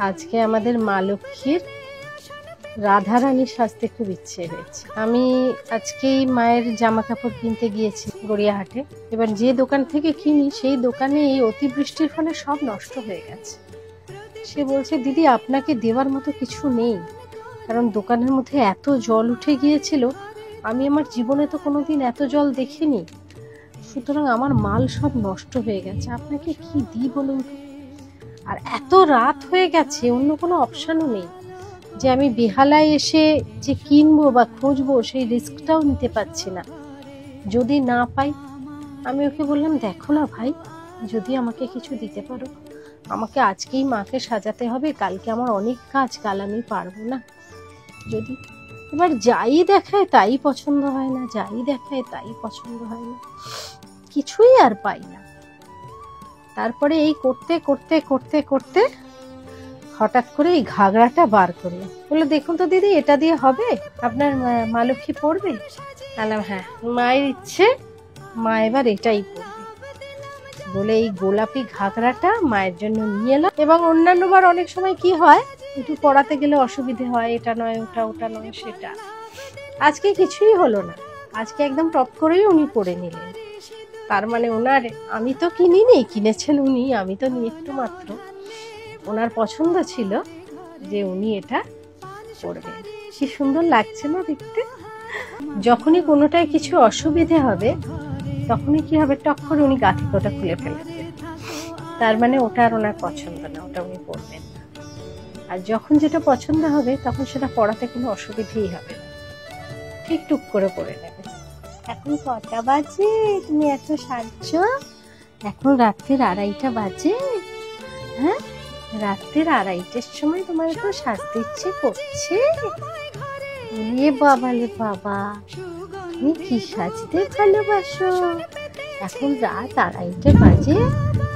আজকে আমাদের মা লক্ষ্মীর রাধারানীর সাজতে খুব ইচ্ছে হয়েছে। আমি আজকেই মায়ের জামা কাপড় কিনতে গিয়েছি গড়িয়াহাটে। এবার যে দোকান থেকে কিনি সেই দোকানে এই অতিবৃষ্টির ফলে সব নষ্ট হয়ে গেছে। সে বলছে, দিদি আপনাকে দেওয়ার মতো কিছু নেই, কারণ দোকানের মধ্যে এত জল উঠে গিয়েছিল, আমি আমার জীবনে তো কোনোদিন এত জল দেখিনি, সুতরাং আমার মাল সব নষ্ট হয়ে গেছে, আপনাকে কি দিই বলুন। আর এত রাত হয়ে গেছে, অন্য কোনো অপশানও নেই যে আমি বেহালায় এসে যে কিনবো বা খুঁজবো, সেই রিস্কটাও নিতে পারছি না যদি না পাই। আমি ওকে বললাম, দেখো না ভাই, যদি আমাকে কিছু দিতে পারো, আমাকে আজকেই মাকে সাজাতে হবে, কালকে আমার অনেক কাজ, কাল আমি পারবো না যদি। এবার যাই দেখায় তাই পছন্দ হয় না, যাই দেখায় তাই পছন্দ হয় না, কিছুই আর পাই না। তারপরে এই করতে করতে করতে করতে হঠাৎ করে এই ঘাগড়াটা বার করলো, বললো, দেখুন তো দিদি, এটা দিয়ে হবে? আপনার মা লক্ষ্মী পড়বে? বললাম, হ্যাঁ, মায়ের ইচ্ছে, মা এবার এটাই পড়বে বলে এই গোলাপি ঘাগড়াটা মায়ের জন্য নিয়ে এলাম। এবং অন্যান্যবার অনেক সময় কি হয়, একটু পড়াতে গেলে অসুবিধে হয়, এটা নয় ওটা, ওটা নয় সেটা। আজকে কিছুই হলো না, আজকে একদম টপ করেই উনি পড়ে নিলেন। তার মানে ওনার, আমি তো কিনিনি, কিনেছেন উনি, আমি তো নিয়ে একটু মাত্র। ওনার পছন্দ ছিল যে উনি এটা পড়বেন। কি সুন্দর লাগছে না দেখতে? যখনই কোনোটায় কিছু অসুবিধে হবে, তখনই কি হবে, টক করে উনি গাঁথিকটা খুলে ফেলবেন। তার মানে ওটা আর ওনার পছন্দ না, ওটা উনি পড়বেন না। আর যখন যেটা পছন্দ হবে, তখন সেটা পড়াতে কোনো অসুবিধেই হবে না, ঠিক টুক করে পড়ে নেবে। এখন কটা বাজে? তুমি এত সাজছো? এখন রাত্রির 2:30 বাজে। হ্যাঁ, রাত্রির 2:30টার সময় তোমার তো সাজতে ইচ্ছে করছে? বাবা রে বাবা, তুমি কি সাজতে ভালোবাসো? এখন রাত 2:30 বাজে,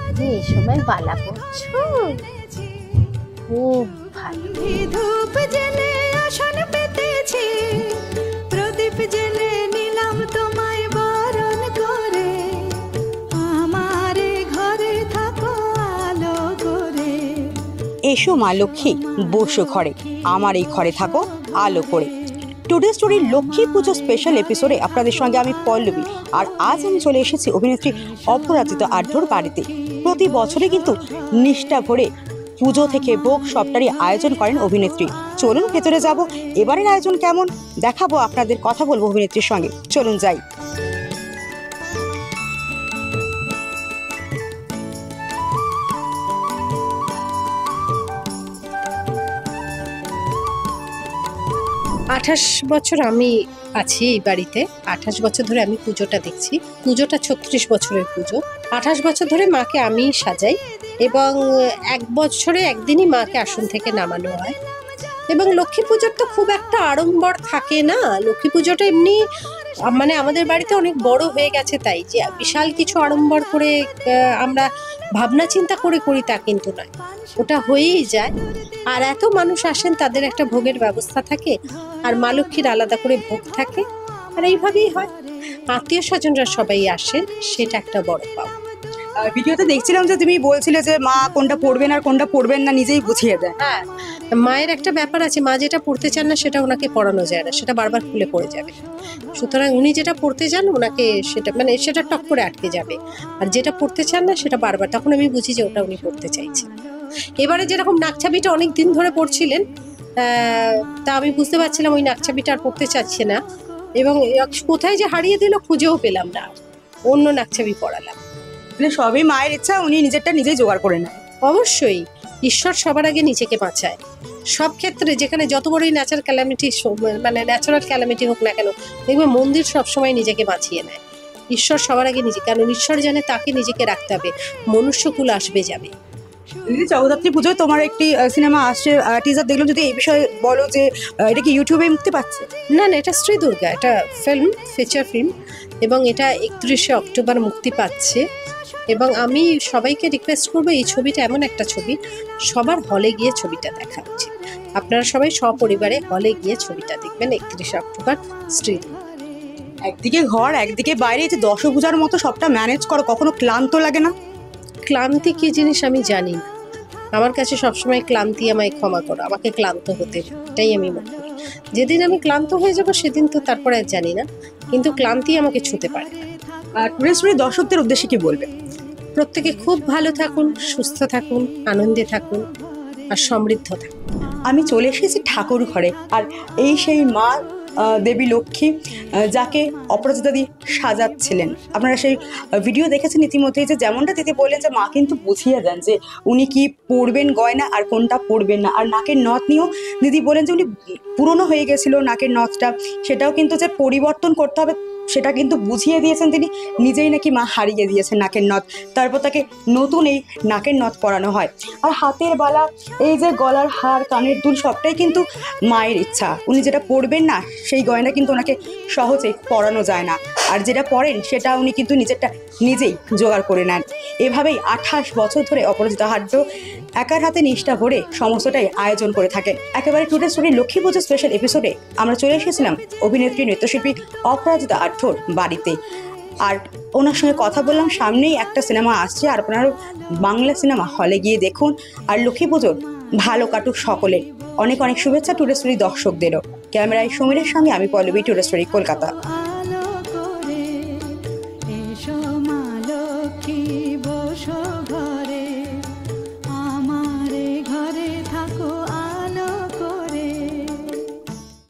তুমি এই সময় বালা পড়ছো? খুব ভালো। ধূপ জেলে আসন পেতেছি, প্রদীপ জেলে নিলাম তোমায় বরণ করে, আমার ঘরে থাকো আলো করে। এসো মা লক্ষ্মী, বসো ঘরে, আমার এই ঘরে থাকো আলো করে। টুডে স্টোরির লক্ষ্মী পুজো স্পেশাল এপিসোডে আপনাদের সঙ্গে আমি পল্লবী, আর আজ আমি চলে এসেছি অভিনেত্রী অপরাজিতা আঢ্যর বাড়িতে। প্রতি বছরে কিন্তু নিষ্ঠা ভরে পুজো থেকে ভোগ সবটারই আয়োজন করেন অভিনেত্রী। চলুন ভেতরে যাব, এবারের আয়োজন কেমন দেখাবো আপনাদের, কথা বলবো অভিনেত্রীর সঙ্গে, চলুন যাই। আঠাশ বছর আমি আছি এই বাড়িতে, 28 বছর ধরে আমি পুজোটা দেখছি। পুজোটা 36 বছরের পুজো। 28 বছর ধরে মাকে আমি সাজাই, এবং 1 বছরে একদিনই মাকে আসন থেকে নামানো হয়। এবং লক্ষ্মী পুজোর তো খুব একটা আড়ম্বর থাকে না, লক্ষ্মী পুজোটা এমনি মানে আমাদের বাড়িতে অনেক বড় হয়ে গেছে, তাই যে বিশাল কিছু আড়ম্বর করে আমরা ভাবনা চিন্তা করে করি তা কিন্তু নয়, ওটা হয়েই যায়। আর এত মানুষ আসেন, তাদের একটা ভোগের ব্যবস্থা থাকে, আর মা লক্ষ্মীর আলাদা করে ভোগ থাকে, আর এইভাবেই হয়। আত্মীয় স্বজনরা সবাই আসেন, সেটা একটা বড় পাওয়া। ভিডিওতে দেখছিলাম যে তুমি বলছিলে যে মা কোনটা পড়বেন আর কোনটা পড়বেন না নিজেই বুঝিয়ে দেয়। হ্যাঁ, মায়ের একটা ব্যাপার আছে, মা যেটা পড়তে চান না সেটা ওনাকে পড়ানো যায় না, সেটা বারবার খুলে পড়ে যাবে। সুতরাং উনি যেটা পড়তে চান, ওনাকে সেটা মানে সেটা টক করে আটকে যাবে, আর যেটা পড়তে চান না সেটা বারবার, তখন আমি বুঝি যে ওটা উনি পড়তে চাইছেন। এবারে যেরকম নাকছাবিটা অনেক দিন ধরে পড়ছিলেন, তা আমি বুঝতে পারছিলাম ওই নাকছাবিটা আর পড়তে চাচ্ছে না, এবং কোথায় যে হারিয়ে দিল খুঁজেও পেলাম না, অন্য নাকছাবি পড়ালাম। মানে সবই মায়ের ইচ্ছা, উনি নিজেরটা নিজেই জোগাড় করে নেন। অবশ্যই, ঈশ্বর সবার আগে নিজেকে বাঁচায় সব ক্ষেত্রে, যেখানে যত বড়ই ন্যাচারাল ক্যালামিটি, মানে ন্যাচারাল ক্যালামিটি হোক না কেন, দেখবে মন্দির সবসময় নিজেকে বাঁচিয়ে নেয়। ঈশ্বর সবার আগে নিজে, কারণ ঈশ্বর জানে তাকে নিজেকে রাখতে হবে, মনুষ্যকুল আসবে যাবে। দিদি, জগদ্ধাত্রী পুজোয় তোমার একটি সিনেমা আসছে, টিজার দেখলাম, যদি এই বিষয়ে বলো যে এটা কি ইউটিউবে মুক্তি পাচ্ছে? না না, এটা শ্রী দুর্গা, এটা ফিল্ম, ফিচার ফিল্ম, এবং এটা 31শে অক্টোবর মুক্তি পাচ্ছে। এবং আমি সবাইকে রিকোয়েস্ট করবো, এই ছবিটা এমন একটা ছবি, সবার হলে গিয়ে ছবিটা দেখা উচিত। আপনারা সবাই সপরিবারে হলে গিয়ে ছবিটা দেখবেন 31শে অক্টোবর, শ্রী দুর্গা। একদিকে ঘর একদিকে বাইরে, যে দশভূজার মতো সবটা ম্যানেজ করো, কখনো ক্লান্ত লাগে না? ক্লান্তি কি জিনিস আমি জানি না, আমার কাছে সবসময় ক্লান্তি আমায় ক্ষমা করো, আমাকে ক্লান্ত হতে, এটাই আমি মনে করি। যেদিন আমি ক্লান্ত হয়ে যাব সেদিন তো তারপরে আর জানি না, কিন্তু ক্লান্তি আমাকে ছুঁতে পারে না। টুডে স্টোরি দর্শকদের উদ্দেশ্যে কি বলবে? প্রত্যেকে খুব ভালো থাকুন, সুস্থ থাকুন, আনন্দে থাকুন আর সমৃদ্ধ থাকুন। আমি চলে এসেছি ঠাকুর ঘরে, আর এই সেই মা দেবী লক্ষ্মী যাকে অপরাজিতা দি সাজাচ্ছিলেন। আপনারা সেই ভিডিও দেখেছেন ইতিমধ্যেই, যে যেমনটা দিদি বললেন যে মা কিন্তু বুঝিয়ে দেন যে উনি কি পরবেন গয়না আর কোনটা পরবেন না। আর নাকের নথ নিয়েও দিদি বলেন যে উনি পুরনো হয়ে গেছিল নাকের নথটা, সেটাও কিন্তু যে পরিবর্তন করতে হবে সেটা কিন্তু বুঝিয়ে দিয়েছেন তিনি নিজেই, নাকি মা হারিয়ে দিয়েছেন নাকের নথ, তারপর তাকে নতুন এই নাকের নথ পরানো হয়। আর হাতের বালা, এই যে গলার হার, কানের দুল, সবটাই কিন্তু মায়ের ইচ্ছা। উনি যেটা পরবেন না সেই গয়না কিন্তু ওনাকে সহজেই পরানো যায় না, আর যেটা পরেন সেটা উনি কিন্তু নিজেরটা নিজেই জোগাড় করে নেন। এভাবেই 28 বছর ধরে অপরাজিতা হাড্ড একার হাতে নিষ্ঠা ভরে সমস্তটাই আয়োজন করে থাকেন। একেবারে টুডে স্টোরি লক্ষ্মী পুজো স্পেশাল এপিসোডে আমরা চলে এসেছিলাম অভিনেত্রী নৃত্যশিল্পী অপরাজিতা আঠ্যর বাড়িতে, আর ওনার সঙ্গে কথা বললাম। সামনেই একটা সিনেমা আসছে, আর আপনারা বাংলা সিনেমা হলে গিয়ে দেখুন। আর লক্ষ্মী পুজোর ভালো কাটুক সকলের। অনেক অনেক শুভেচ্ছা টুডে স্টোরি দর্শকদেরও। ক্যামেরায় সমীরের সঙ্গে আমি পল্লবী, টুডে স্টোরি, কলকাতা।